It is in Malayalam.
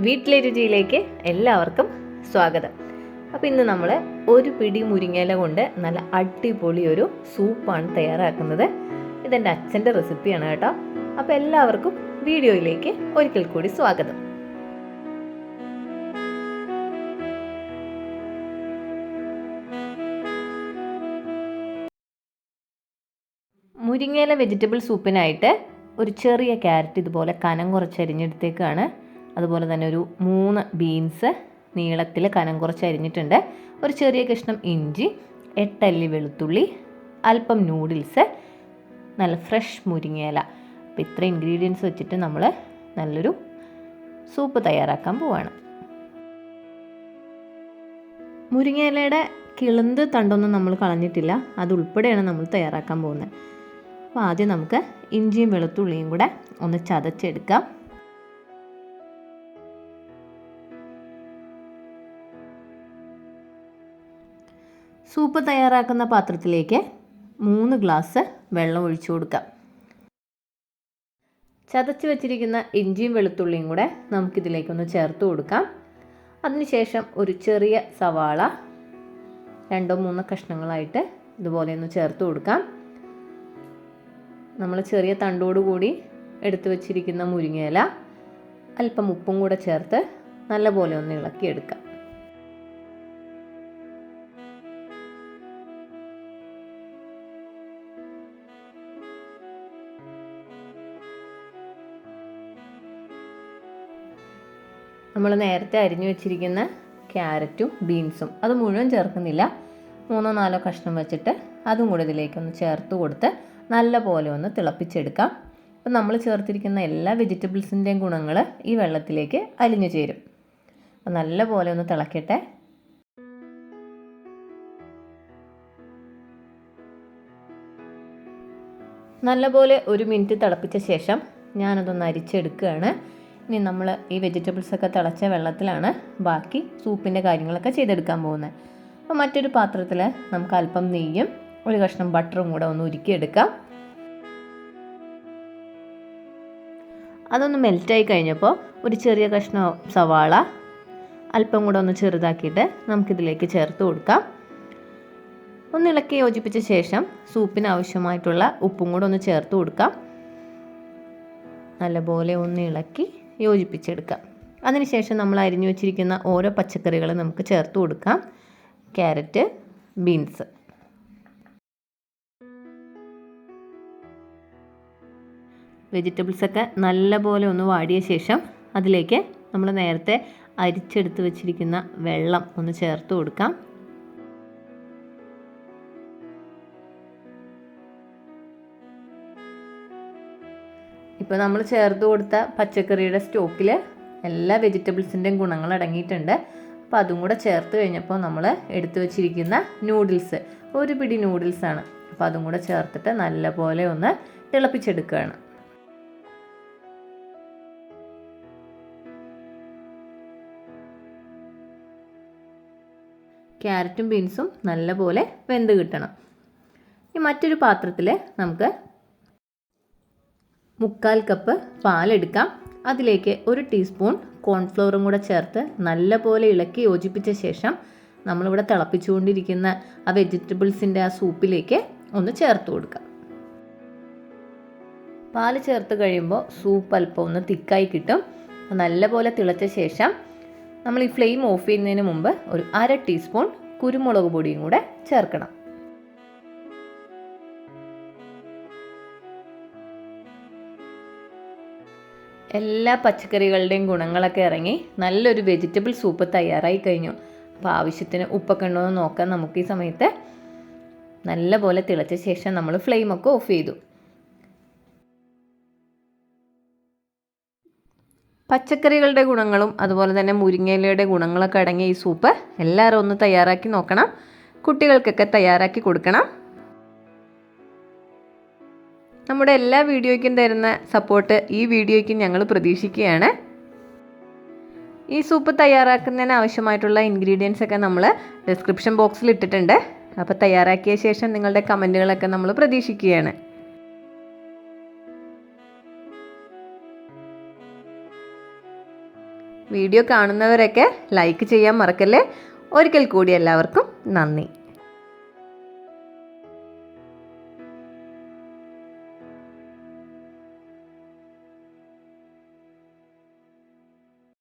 വീട്ടിലെ രുചിയിലേക്ക് എല്ലാവർക്കും സ്വാഗതം. അപ്പോൾ ഇന്ന് നമ്മൾ ഒരു പിടി മുരിങ്ങയില കൊണ്ട് നല്ല അടിപൊളി ഒരു സൂപ്പാണ് തയ്യാറാക്കുന്നത്. ഇതെൻ്റെ അച്ഛൻ്റെ റെസിപ്പിയാണ് കേട്ടോ. അപ്പോൾ എല്ലാവർക്കും വീഡിയോയിലേക്ക് ഒരിക്കൽ കൂടി സ്വാഗതം. മുരിങ്ങയില വെജിറ്റബിൾ സൂപ്പിനായിട്ട് ഒരു ചെറിയ ക്യാരറ്റ് ഇതുപോലെ കനം കുറച്ച് അരിഞ്ഞെടുത്തേക്കാണ്. അതുപോലെ തന്നെ ഒരു 3 ബീൻസ് നീളത്തിൽ കനം കുറച്ച് അരിഞ്ഞിട്ടുണ്ട്. ഒരു ചെറിയ കഷ്ണം ഇഞ്ചി, 8 അല്ലി വെളുത്തുള്ളി, അല്പം നൂഡിൽസ്, നല്ല ഫ്രഷ് മുരിങ്ങയില. അപ്പോൾ ഇത്ര ഇൻഗ്രീഡിയൻസ് വെച്ചിട്ട് നമ്മൾ നല്ലൊരു സൂപ്പ് തയ്യാറാക്കാൻ പോവാണ്. മുരിങ്ങയിലയുടെ കിളുന്ത് തണ്ടൊന്നും നമ്മൾ കളഞ്ഞിട്ടില്ല, അതുൾപ്പെടെയാണ് നമ്മൾ തയ്യാറാക്കാൻ പോകുന്നത്. അപ്പോൾ ആദ്യം നമുക്ക് ഇഞ്ചിയും വെളുത്തുള്ളിയും കൂടെ ഒന്ന് ചതച്ചെടുക്കാം. സൂപ്പ് തയ്യാറാക്കുന്ന പാത്രത്തിലേക്ക് 3 ഗ്ലാസ് വെള്ളം ഒഴിച്ചു കൊടുക്കാം. ചതച്ച് വെച്ചിരിക്കുന്ന ഇഞ്ചിയും വെളുത്തുള്ളിയും കൂടെ നമുക്കിതിലേക്കൊന്ന് ചേർത്ത് കൊടുക്കാം. അതിനുശേഷം ഒരു ചെറിയ സവാള 2-3 കഷ്ണങ്ങളായിട്ട് ഇതുപോലെ ഒന്ന് ചേർത്ത് കൊടുക്കാം. നമ്മൾ ചെറിയ തണ്ടോടുകൂടി എടുത്തു വച്ചിരിക്കുന്ന മുരിങ്ങയില അല്പം ഉപ്പും കൂടെ ചേർത്ത് നല്ലപോലെ ഒന്ന് ഇളക്കിയെടുക്കാം. നമ്മൾ നേരത്തെ അരിഞ്ഞു വെച്ചിരിക്കുന്ന ക്യാരറ്റും ബീൻസും അത് മുഴുവൻ ചേർക്കുന്നില്ല, 3-4 കഷ്ണം വെച്ചിട്ട് അതും കൂടെ ഇതിലേക്കൊന്ന് ചേർത്ത് കൊടുത്ത് നല്ല പോലെ ഒന്ന് തിളപ്പിച്ചെടുക്കാം. അപ്പം നമ്മൾ ചേർത്തിരിക്കുന്ന എല്ലാ വെജിറ്റബിൾസിൻ്റെയും ഗുണങ്ങൾ ഈ വെള്ളത്തിലേക്ക് അലിഞ്ഞു ചേരും. അപ്പം നല്ല പോലെ ഒന്ന് തിളക്കട്ടെ. നല്ലപോലെ 1 മിനിറ്റ് തിളപ്പിച്ച ശേഷം ഞാനതൊന്ന് അരിച്ചെടുക്കുകയാണ്. ഇനി നമ്മൾ ഈ വെജിറ്റബിൾസൊക്കെ തിളച്ച വെള്ളത്തിലാണ് ബാക്കി സൂപ്പിൻ്റെ കാര്യങ്ങളൊക്കെ ചെയ്തെടുക്കാൻ പോകുന്നത്. അപ്പോൾ മറ്റൊരു പാത്രത്തിൽ നമുക്ക് അല്പം നെയ്യും 1 കഷ്ണം ബട്ടറും കൂടെ ഒന്ന് ഉരുക്കിയെടുക്കാം. അതൊന്ന് മെൽറ്റായി കഴിഞ്ഞപ്പോൾ ഒരു ചെറിയ കഷ്ണം സവാള അല്പം കൂടെ ഒന്ന് ചെറുതാക്കിയിട്ട് നമുക്കിതിലേക്ക് ചേർത്ത് കൊടുക്കാം. ഒന്ന് ഇളക്കി യോജിപ്പിച്ച ശേഷം സൂപ്പിന് ആവശ്യമായിട്ടുള്ള ഉപ്പും കൂടെ ഒന്ന് ചേർത്ത് കൊടുക്കാം. നല്ലപോലെ ഒന്ന് ഇളക്കി യോജിപ്പിച്ചെടുക്കാം. അതിനുശേഷം നമ്മൾ അരിഞ്ഞു വെച്ചിരിക്കുന്ന ഓരോ പച്ചക്കറികൾ നമുക്ക് ചേർത്ത് കൊടുക്കാം. Carrot, beans. വെജിറ്റബിൾസൊക്കെ നല്ലപോലെ ഒന്ന് വാടിയ ശേഷം അതിലേക്ക് നമ്മൾ നേരത്തെ അരിച്ചെടുത്ത് വെച്ചിരിക്കുന്ന വെള്ളം ഒന്ന് ചേർത്ത് കൊടുക്കാം. ഇപ്പോൾ നമ്മൾ ചേർത്ത് കൊടുത്ത പച്ചക്കറിയുടെ സ്റ്റോക്കിൽ എല്ലാ വെജിറ്റബിൾസിൻ്റെയും ഗുണങ്ങൾ അടങ്ങിയിട്ടുണ്ട്. അപ്പോൾ അതും കൂടെ ചേർത്ത് കഴിഞ്ഞപ്പോൾ നമ്മൾ എടുത്തു വച്ചിരിക്കുന്ന നൂഡിൽസ്, 1 പിടി നൂഡിൽസാണ്. അപ്പോൾ അതും കൂടെ ചേർത്തിട്ട് നല്ലപോലെ ഒന്ന് തിളപ്പിച്ചെടുക്കുകയാണ്. ക്യാരറ്റും ബീൻസും നല്ലപോലെ വെന്ത് കിട്ടണം. ഈ മറ്റൊരു പാത്രത്തിൽ നമുക്ക് 1/4 കപ്പ് പാലെടുക്കാം. അതിലേക്ക് 1 ടീസ്പൂൺ കോൺഫ്ലവറും കൂടെ ചേർത്ത് നല്ലപോലെ ഇളക്കി യോജിപ്പിച്ച ശേഷം നമ്മളിവിടെ തിളപ്പിച്ചുകൊണ്ടിരിക്കുന്ന ആ വെജിറ്റബിൾസിൻ്റെ ആ സൂപ്പിലേക്ക് ഒന്ന് ചേർത്ത് കൊടുക്കാം. പാൽ ചേർത്ത് കഴിയുമ്പോൾ സൂപ്പ് അല്പം ഒന്ന് തിക്കായി കിട്ടും. നല്ലപോലെ തിളച്ച ശേഷം നമ്മൾ ഈ ഫ്ലെയിം ഓഫ് ചെയ്യുന്നതിന് മുമ്പ് ഒരു 1/2 ടീസ്പൂൺ കുരുമുളക് പൊടിയും കൂടെ ചേർക്കണം. എല്ലാ പച്ചക്കറികളുടെയും ഗുണങ്ങളൊക്കെ ഇറങ്ങി നല്ലൊരു വെജിറ്റബിൾ സൂപ്പ് തയ്യാറായി കഴിഞ്ഞു. അപ്പോൾ ആവശ്യത്തിന് ഉപ്പൊക്കെ ഉണ്ടോ എന്ന് നോക്കാൻ നമുക്ക് ഈ സമയത്ത് നല്ലപോലെ തിളച്ച ശേഷം നമ്മൾ ഫ്ലെയിമൊക്കെ ഓഫ് ചെയ്തു. പച്ചക്കറികളുടെ ഗുണങ്ങളും അതുപോലെ തന്നെ മുരിങ്ങയിലയുടെ ഗുണങ്ങളൊക്കെ അടങ്ങിയ ഈ സൂപ്പ് എല്ലാവരും ഒന്ന് തയ്യാറാക്കി നോക്കണം. കുട്ടികൾക്കൊക്കെ തയ്യാറാക്കി കൊടുക്കണം. നമ്മുടെ എല്ലാ വീഡിയോയ്ക്കും തരുന്ന സപ്പോർട്ട് ഈ വീഡിയോയ്ക്കും ഞങ്ങൾ പ്രതീക്ഷിക്കുകയാണ്. ഈ സൂപ്പ് തയ്യാറാക്കുന്നതിന് ആവശ്യമായിട്ടുള്ള ഇൻഗ്രീഡിയൻസ് ഒക്കെ നമ്മൾ ഡിസ്ക്രിപ്ഷൻ ബോക്സിൽ ഇട്ടിട്ടുണ്ട്. അപ്പോൾ തയ്യാറാക്കിയ ശേഷം നിങ്ങളുടെ കമൻറ്റുകളൊക്കെ നമ്മൾ പ്രതീക്ഷിക്കുകയാണ്. വീഡിയോ കാണുന്നവരൊക്കെ ലൈക്ക് ചെയ്യാൻ മറക്കല്ലേ. ഒരിക്കൽ കൂടി എല്ലാവർക്കും നന്ദി.